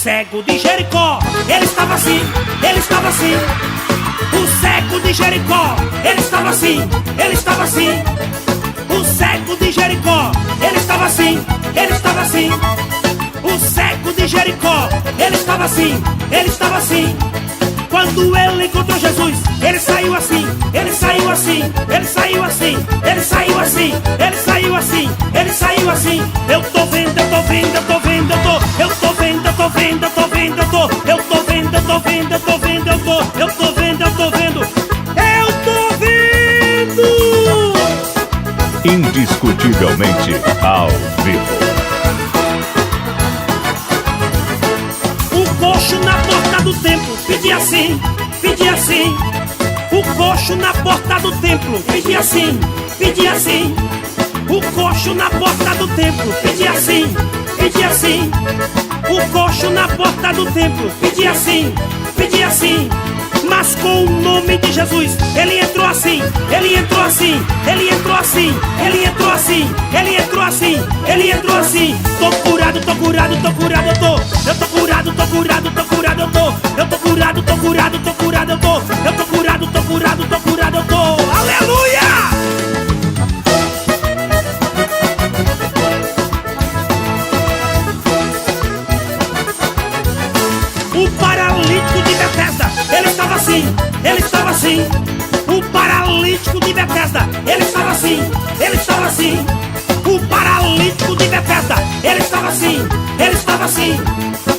cego de Jericó, ele estava assim, ele estava assim. O cego de Jericó, ele estava assim, ele estava assim. O cego de Jericó, ele estava assim, ele estava assim. O cego de Jericó, ele estava assim, ele estava assim. Quando ele encontrou Jesus, ele saiu assim, ele saiu assim, ele saiu assim, ele saiu assim, ele saiu assim, ele saiu assim. Eu tô vendo, eu tô vendo, eu tô vendo, eu tô vendo, eu tô vendo, eu tô vendo, eu tô vendo, eu tô vendo, eu tô vendo, eu tô vendo, eu tô vendo, eu tô vendo. Indiscutivelmente ao vivo. O coxo na porta do templo pedia assim, pedia assim. O coxo na porta do templo pedia assim, pedia assim. O coxo na porta do templo pedia assim, pedia assim. O coxo na porta do templo pedia assim, pedia assim. Mas com o nome de Jesus, ele entrou assim, ele entrou assim, ele entrou assim, ele entrou assim, ele entrou assim, ele entrou assim. Tô curado, tô curado, tô curado, eu tô curado, tô curado, tô curado, eu tô curado, tô curado, tô curado, eu tô curado, tô curado, tô curado, eu tô. Aleluia! O paralítico de Betesda, ele estava assim, ele estava assim. O paralítico de Betesda, ele estava assim, ele estava assim. O paralítico de Betesda, ele estava assim, ele estava assim.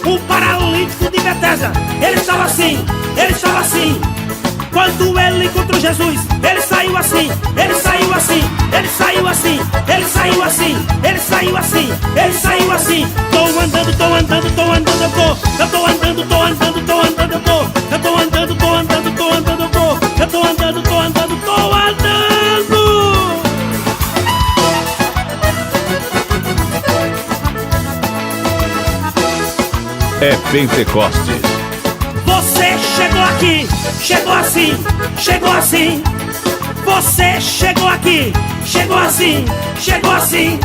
O paralítico de Betesda, ele estava assim, ele estava assim. Quando ele encontrou Jesus, ele saiu assim, ele saiu assim, ele saiu assim, ele saiu assim, ele saiu assim, ele saiu assim. Tô andando, tô andando, tô andando, eu tô andando, tô andando, tô andando, eu tô andando, tô andando, tô andando, eu tô andando, tô andando, tô andando. É Pentecostes. Você chegou aqui, chegou assim, chegou assim. Você chegou aqui, chegou assim, chegou assim.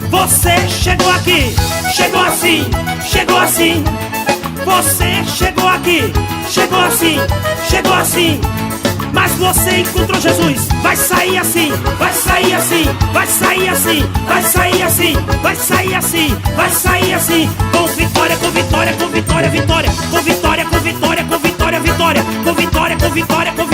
Você chegou aqui, chegou assim, chegou assim. Você chegou aqui, chegou assim, chegou assim. Mas você encontrou Jesus, vai sair assim, vai sair assim, vai sair assim, vai sair assim, vai sair assim, vai sair assim. Com vitória, com vitória, com vitória, vitória. Com vitória, com vitória, com vitória, vitória. Com vitória, com vitória, com